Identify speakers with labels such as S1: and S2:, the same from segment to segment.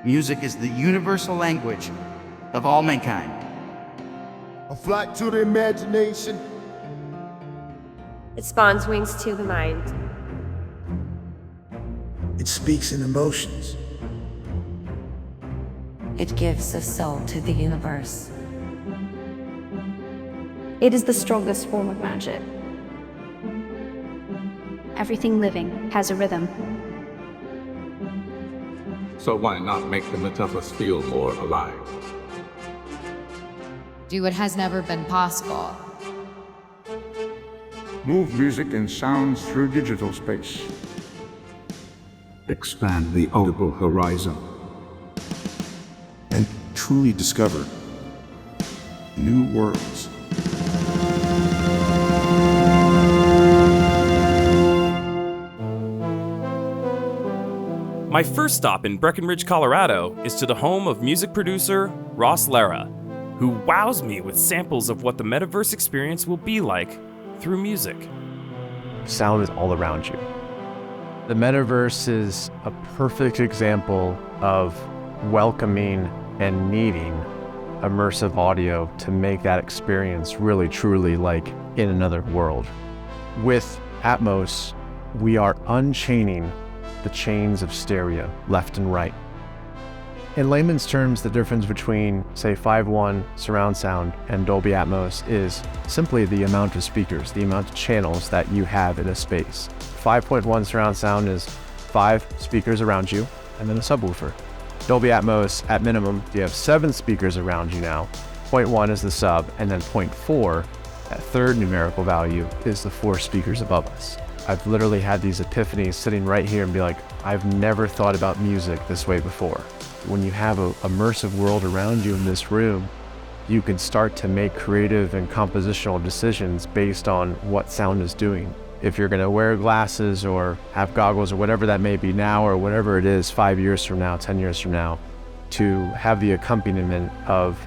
S1: Music is the universal language of all mankind.
S2: A flight to the imagination.
S3: It spawns wings to the mind.
S4: It speaks in emotions.
S5: It gives a soul to the universe.
S6: It is the strongest form of magic. Everything living has a rhythm.
S7: So why not make the MetaVerse feel more alive?
S8: Do what has never been possible.
S9: Move music and sounds through digital space.
S7: Expand the audible horizon.
S10: And truly discover new worlds.
S11: My first stop in Breckenridge, Colorado is to the home of music producer Ross Lara, who wows me with samples of what the metaverse experience will be like through music.
S12: Sound is all around you. The metaverse is a perfect example of welcoming and needing immersive audio to make that experience really truly like in another world. With Atmos, we are unchaining the chains of stereo left and right. In layman's terms, the difference between, say, 5.1 surround sound and Dolby Atmos is simply the amount of speakers, the amount of channels that you have in a space. 5.1 surround sound is 5 speakers around you and then a subwoofer. Dolby Atmos, at minimum, you have 7 speakers around you now. 0.1 is the sub, and then 0.4, that third numerical value, is the 4 speakers above us. I've literally had these epiphanies sitting right here and be like, I've never thought about music this way before. When you have an immersive world around you in this room, you can start to make creative and compositional decisions based on what sound is doing. If you're gonna wear glasses or have goggles or whatever that may be now, or whatever it is 5 years from now, 10 years from now, to have the accompaniment of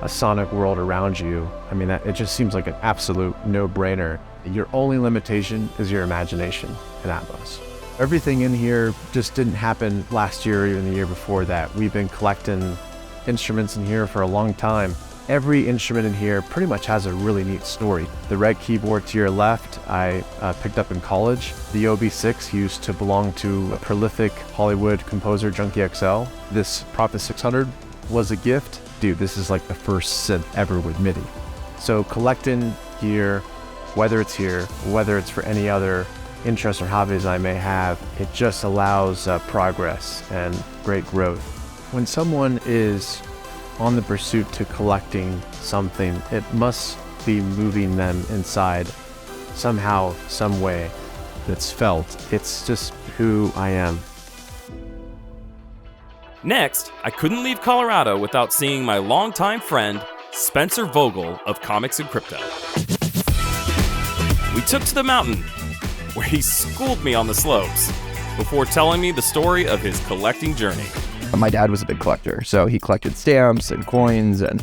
S12: a sonic world around you, I mean, it just seems like an absolute no-brainer. Your only limitation is your imagination in Atmos. Everything in here just didn't happen last year or even the year before that. We've been collecting instruments in here for a long time. Every instrument in here pretty much has a really neat story. The red keyboard to your left, I picked up in college. The OB6 used to belong to a prolific Hollywood composer, Junkie XL. This Prophet 600 was a gift. Dude, this is like the first synth ever with MIDI. So collecting gear, whether it's here, whether it's for any other interests or hobbies I may have, it just allows progress and great growth. When someone is on the pursuit to collecting something, it must be moving them inside somehow, some way that's felt. It's just who I am.
S11: Next, I couldn't leave Colorado without seeing my longtime friend, Spencer Vogel of Comics and Crypto. We took to the mountain, where he schooled me on the slopes, before telling me the story of his collecting journey.
S13: My dad was a big collector, so he collected stamps and coins, and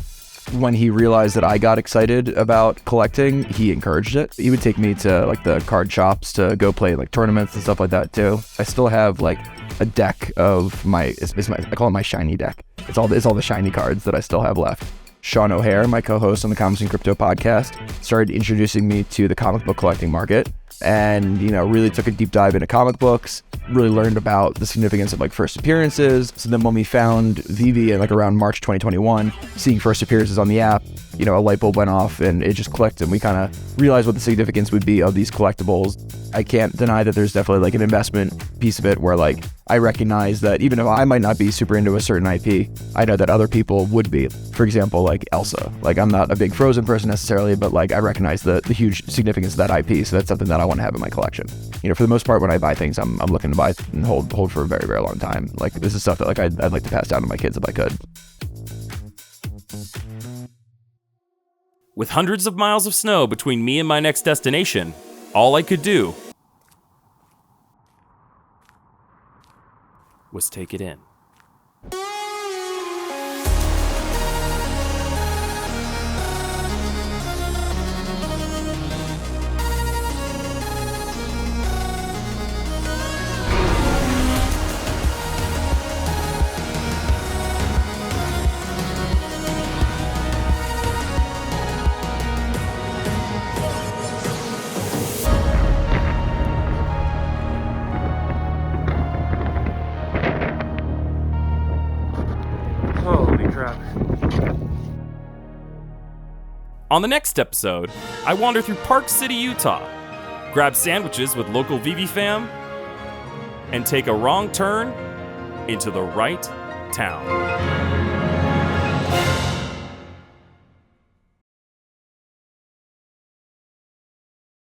S13: when he realized that I got excited about collecting, he encouraged it. He would take me to like the card shops to go play like tournaments and stuff like that too. I still have like a deck of I call it my shiny deck. It's all the shiny cards that I still have left. Sean O'Hare, my co-host on the Comics and Crypto podcast, started introducing me to the comic book collecting market, and really took a deep dive into comic books, really learned about the significance of like first appearances. So then when we found VeVe in like around March 2021, seeing first appearances on the app, a light bulb went off and it just clicked, and we kind of realized what the significance would be of these collectibles. I can't deny that there's definitely like an investment piece of it where like I recognize that even if I might not be super into a certain IP, I know that other people would be. For example, like Elsa. Like I'm not a big Frozen person necessarily, but like I recognize the huge significance of that IP, so that's something that I want to have in my collection. For the most part, when I buy things, I'm looking to buy and hold for a very, very long time. Like this is stuff that like I'd like to pass down to my kids if I could.
S11: With hundreds of miles of snow between me and my next destination, all I could do was take it in. On the next episode, I wander through Park City, Utah, grab sandwiches with local VeVe fam, and take a wrong turn into the right town.